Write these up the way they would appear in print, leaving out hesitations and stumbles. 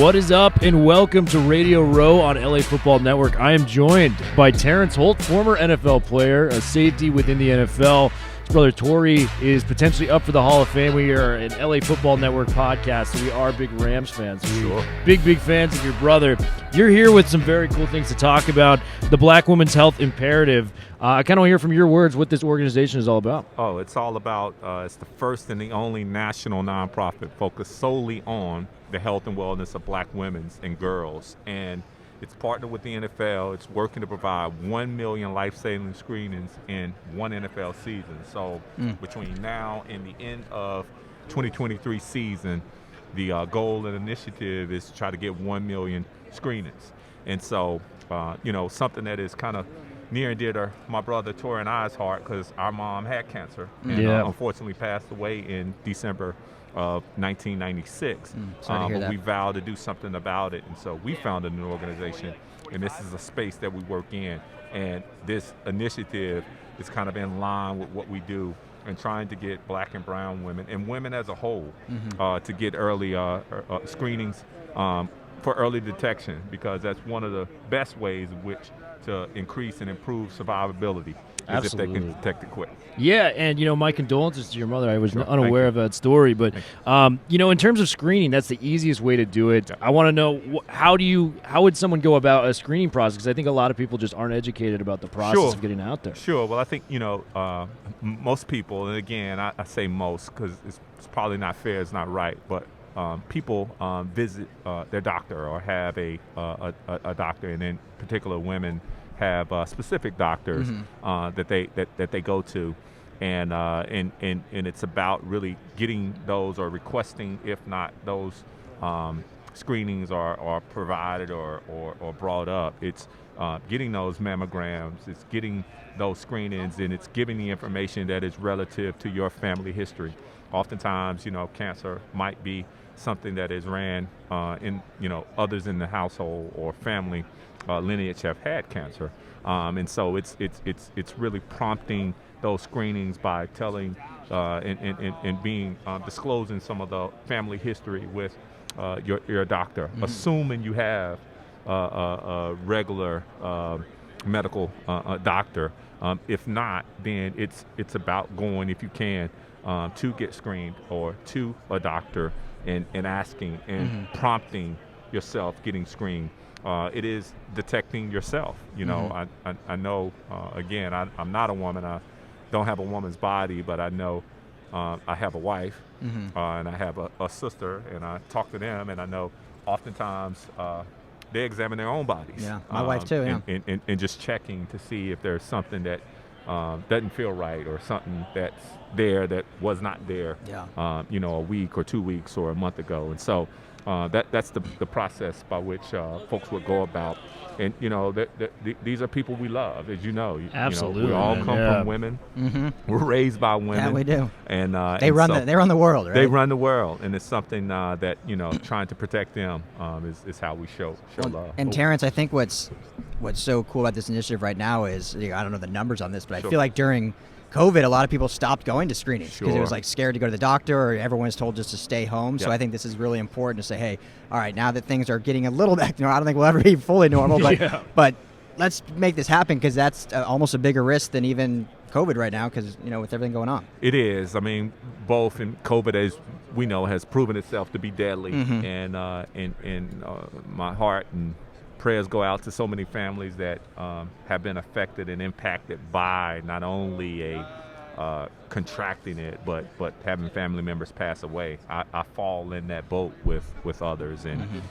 What is up, and welcome to Radio Row on LA Football Network. I am joined by Terrence Holt, former NFL player, a safety within the NFL. His brother Torry is potentially up for the Hall of Fame. We are an LA Football Network podcast, so we are big Rams fans. Sure. Big fans of your brother. You're here with some very cool things to talk about. The Black Women's Health Imperative. I kind of want to hear from your words what this organization is all about. Oh, it's all about, it's the first and the only national nonprofit focused solely on the health and wellness of black women and girls. And it's partnered with the NFL. It's working to provide 1 million life-saving screenings in one NFL season. So between now and the end of 2023 season, the goal and initiative is to try to get 1 million screenings. And so, something that is kind of near and dear to my brother Torry and I's heart, because our mom had cancer and unfortunately passed away in December of 1996. But we vowed to do something about it, and so we founded an organization, and this is a space that we work in, and this initiative is kind of in line with what we do and trying to get black and brown women and women as a whole to get early screenings for early detection, because that's one of the best ways in which to increase and improve survivability. As if they can detect it quick. Yeah, and my condolences to your mother. I was unaware of that story, but in terms of screening, that's the easiest way to do it. I want to know how would someone go about a screening process? Because I think a lot of people just aren't educated about the process of getting out there. Sure. Well, I think most people, and again, I say most because it's probably not fair, it's not right, but people visit their doctor or have a doctor, and in particular women have specific doctors that they go to, and it's about really getting those or requesting, if not those screenings are provided or brought up. It's getting those mammograms, it's getting those screenings, and it's giving the information that is relative to your family history. Oftentimes, cancer might be something that is ran in others in the household or family lineage have had cancer, and so it's really prompting those screenings by telling and being disclosing some of the family history with your doctor, assuming you have a regular medical doctor. If not, then it's about going, if you can, to get screened or to a doctor and asking and prompting yourself getting screened. It is detecting yourself. I know, again, I'm not a woman. I don't have a woman's body, but I know I have a wife and I have a sister, and I talk to them, and I know oftentimes they examine their own bodies. Yeah, my wife too, yeah. And just checking to see if there's something that doesn't feel right, or something that's there that was not there, a week or 2 weeks or a month ago. And so that's the process by which folks would go about. And these are people we love, as you know. Absolutely, we all come from women. We're raised by women. Yeah, we do. And they run the world, right? They run the world, and it's something that trying to protect them is how we show love. And Terrence, I think what's so cool about this initiative right now is, I don't know the numbers on this, but I feel like during COVID, a lot of people stopped going to screenings because it was like scared to go to the doctor, or everyone was told just to stay home. So I think this is really important to say, hey, all right, now that things are getting a little back, I don't think we'll ever be fully normal, but let's make this happen, because that's almost a bigger risk than even COVID right now, because with everything going on. It is. I mean, both in COVID, as we know, has proven itself to be deadly, and my heart and prayers go out to so many families that have been affected and impacted by not only contracting it, but having family members pass away. I fall in that boat with others, and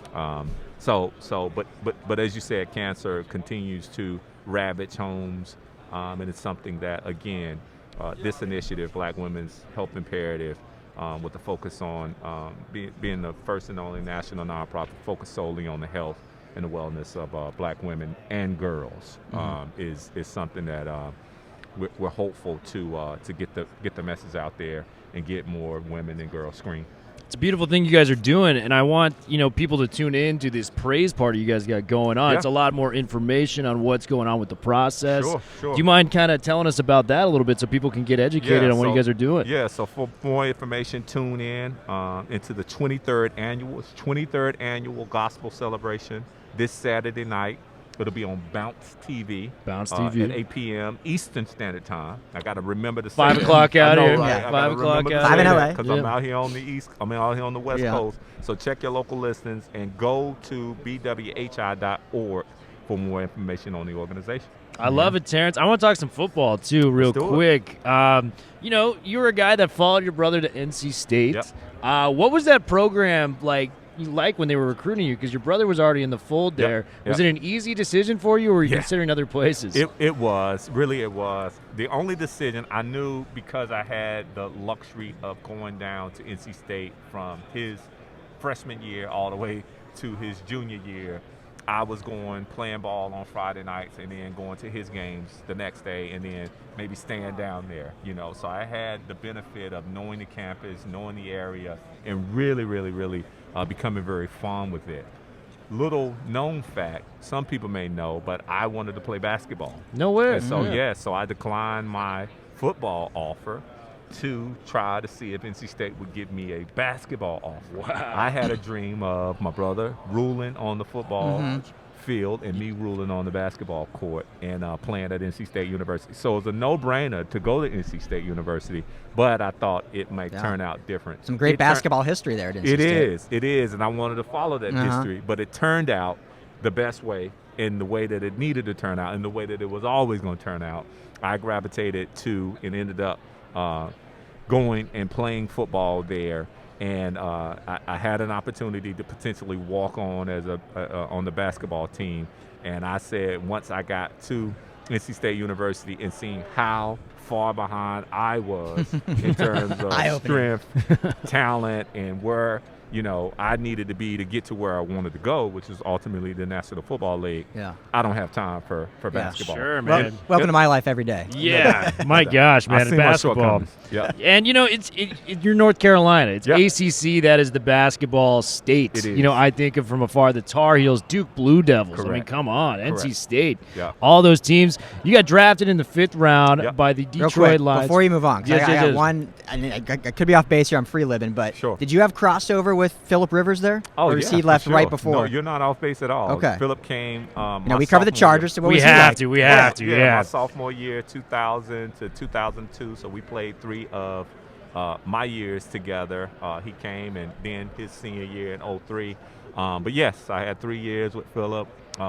but as you said, cancer continues to ravage homes, and it's something that, again, this initiative, Black Women's Health Imperative, with the focus on being the first and only national nonprofit focused solely on the health and the wellness of black women and girls, is something that we're hopeful to get the message out there and get more women and girls screened. It's a beautiful thing you guys are doing, and I want people to tune in to this praise party you guys got going on. Yeah. It's a lot more information on what's going on with the process. Sure. Do you mind kind of telling us about that a little bit so people can get educated on what you guys are doing? Yeah, so for more information, tune in into the 23rd annual Gospel Celebration this Saturday night. It'll be on Bounce TV. At 8 p.m. Eastern Standard Time. I got to remember to say 5 o'clock out here. Right? Yeah. 5 o'clock out 5 in LA. Because I'm out here on the East. I'm out here on the West Coast. So check your local listings and go to bwhi.org for more information on the organization. I love it, Terrence. I want to talk some football, too, real quick. You were a guy that followed your brother to NC State. Yep. What was that program like when they were recruiting you? Because your brother was already in the fold there. Was it an easy decision for you, or were you considering other places? It was. Really, it was. The only decision I knew, because I had the luxury of going down to NC State from his freshman year all the way to his junior year. I was playing ball on Friday nights and then going to his games the next day and then maybe staying down there, So I had the benefit of knowing the campus, knowing the area, and really, really, really becoming very fond with it. Little known fact, some people may know, but I wanted to play basketball. No way. And so I declined my football offer to try to see if NC State would give me a basketball offer. Wow. I had a dream of my brother ruling on the football field and me ruling on the basketball court and playing at NC State University. So it was a no-brainer to go to NC State University, but I thought it might turn out different. Some great basketball history there at NC State. It is, and I wanted to follow that history, but it turned out the best way, in the way that it needed to turn out, in the way that it was always going to turn out. I gravitated to and ended up going and playing football there, and I had an opportunity to potentially walk on as on the basketball team. And I said, once I got to NC State University and seeing how far behind I was in terms of strength, talent, and where I needed to be to get to where I wanted to go, which is ultimately the National Football League. Yeah. I don't have time for basketball. Sure, man. Welcome to my life every day. Yeah. My gosh, man. Basketball. Yeah. And, you're North Carolina. It's ACC. That is the basketball state. It is. I think of from afar the Tar Heels, Duke Blue Devils. Correct. I mean, come on. Correct. NC State. Yeah. All those teams. You got drafted in the 5th round by the Real Detroit quick, Lions. before you move on, 'cause Yes, I got one. I could be off base here. I'm free living, but Sure. did you have crossover with Phillip Rivers there? Oh, or yeah, he left for sure. right before? No, you're not off base at all. Okay. Phillip came. we cover the Chargers, so what We was he have like? to. We have to. Yeah. My sophomore year, 2000 to 2002. So we played 3 of my years together. He came, and then his senior year in 2003. But yes, I had 3 years with Phillip.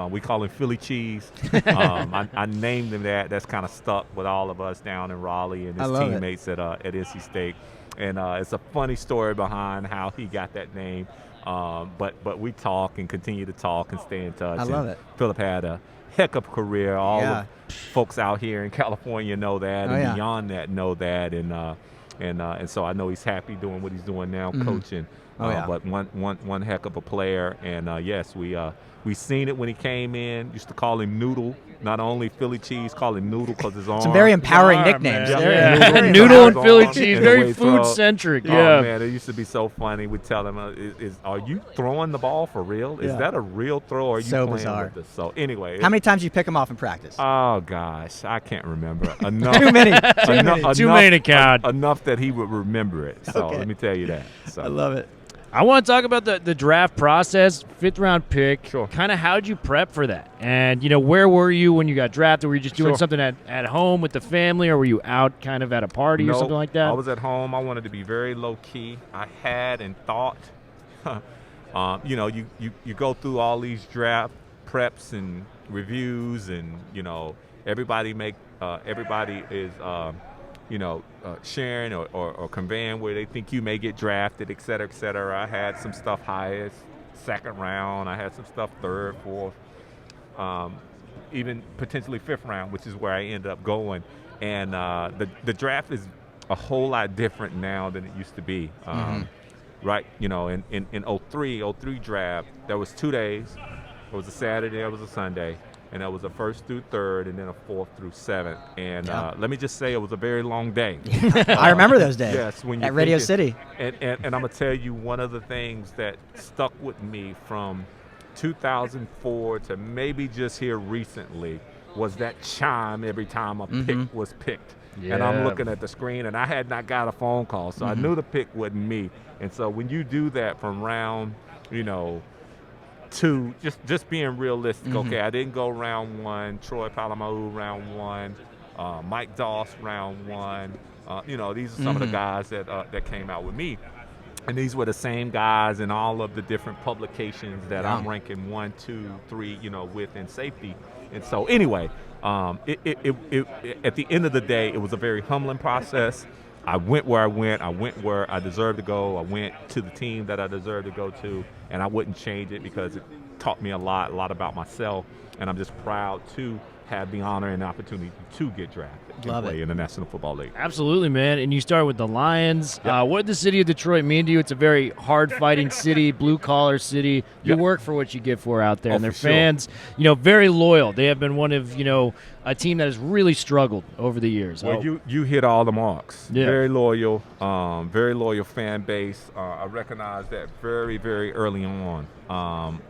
We call him Philly Cheese. I named him that. That's kind of stuck with all of us down in Raleigh and his teammates at NC State. And it's a funny story behind how he got that name. But we talk and continue to talk and stay in touch. I love it. Phillip had a heck of a career. All the folks out here in California know that, and beyond that know that. And so I know he's happy doing what he's doing now, coaching. But one heck of a player. And yes, we seen it when he came in. Used to call him Noodle. Not only Philly Cheese, call him Noodle because his arm. Some very empowering nicknames. Noodle and Philly Cheese, very food-centric. Oh, man, it used to be so funny. We'd tell him, are you throwing the ball for real? Is that a real throw, or are you playing with this? So anyway. How many times do you pick him off in practice? Oh, gosh. I can't remember. Enough. Too many. Too many to count. Enough that he would remember it. So let me tell you that. So. I love it. I want to talk about the draft process, 5th round pick. Sure. Kind of how'd you prep for that? And, where were you when you got drafted? Were you just doing something at home with the family, or were you out kind of at a party or something like that? I was at home. I wanted to be very low-key. I had and thought, you go through all these draft preps and reviews, and, everybody is sharing or conveying where they think you may get drafted, et cetera, et cetera. I had some stuff highest, 2nd round. I had some stuff 3rd, 4th, even potentially 5th round, which is where I ended up going. And the draft is a whole lot different now than it used to be. Right, in 03 draft, there was 2 days. It was a Saturday, it was a Sunday. and that was a 1st through 3rd, and then a 4th through 7th. And let me just say, it was a very long day. I remember those days. Yes, when you at Radio City. And I'm gonna tell you, one of the things that stuck with me from 2004 to maybe just here recently was that chime every time a pick was picked. Yeah. And I'm looking at the screen, and I had not got a phone call, so I knew the pick wasn't me. And so when you do that from round, 2, just being realistic. Okay, I didn't go round 1. Troy Polamalu round 1. Mike Doss round 1. These are some of the guys that came out with me. And these were the same guys in all of the different publications that I'm ranking 1, 2, 3, with in safety. And so anyway, it at the end of the day, it was a very humbling process. I went where I went. I went where I deserved to go. I went to the team that I deserved to go to, and I wouldn't change it because it taught me a lot about myself. And I'm just proud to have the honor and the opportunity to get drafted and play in the National Football League. Absolutely, man. And you started with the Lions. What did the city of Detroit mean to you? It's a very hard-fighting city, blue-collar city. You work for what you get for out there. And their fans, very loyal. They have been one of, a team that has really struggled over the years. Well, you hit all the marks. Yeah. Very loyal fan base. I recognize that very, very early on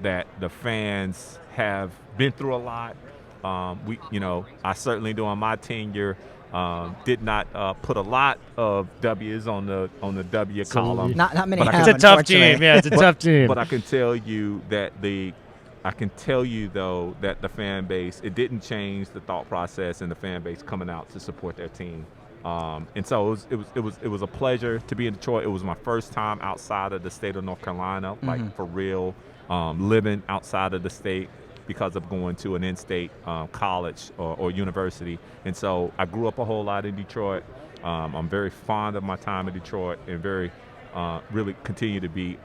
that the fans have been through a lot. I certainly during my tenure did not put a lot of W's on the W column. Not many. It's a tough team. Yeah, it's a tough team. But I can tell you that the fan base, it didn't change the thought process and the fan base coming out to support their team. And so it was a pleasure to be in Detroit. It was my first time outside of the state of North Carolina, like for real, living outside of the state, because of going to an in-state college or university. And so I grew up a whole lot in Detroit. I'm very fond of my time in Detroit and very really continue to be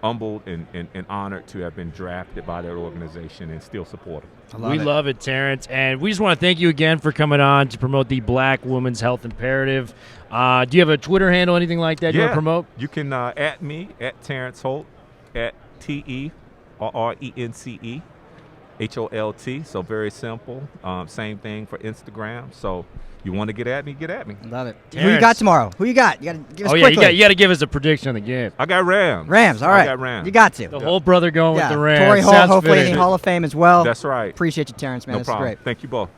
humbled and honored to have been drafted by their organization and still support them. We love it, Terrence. And we just want to thank you again for coming on to promote the Black Women's Health Imperative. Do you have a Twitter handle, anything like that you want to promote? You can at me, at Terrence Holt, at TERRENCE. HOLT, so very simple. Same thing for Instagram. So you want to get at me, get at me. Love it. Terrence. Who you got tomorrow? Who you got? You got to give us quickly. You got to give us a prediction on the game. I got Rams. Rams, all right. I got Rams. You got to. The whole brother going with the Rams. Torry Holt, hopefully in the Hall of Fame as well. That's right. Appreciate you, Terrence, man. No This problem. is great. Thank you both.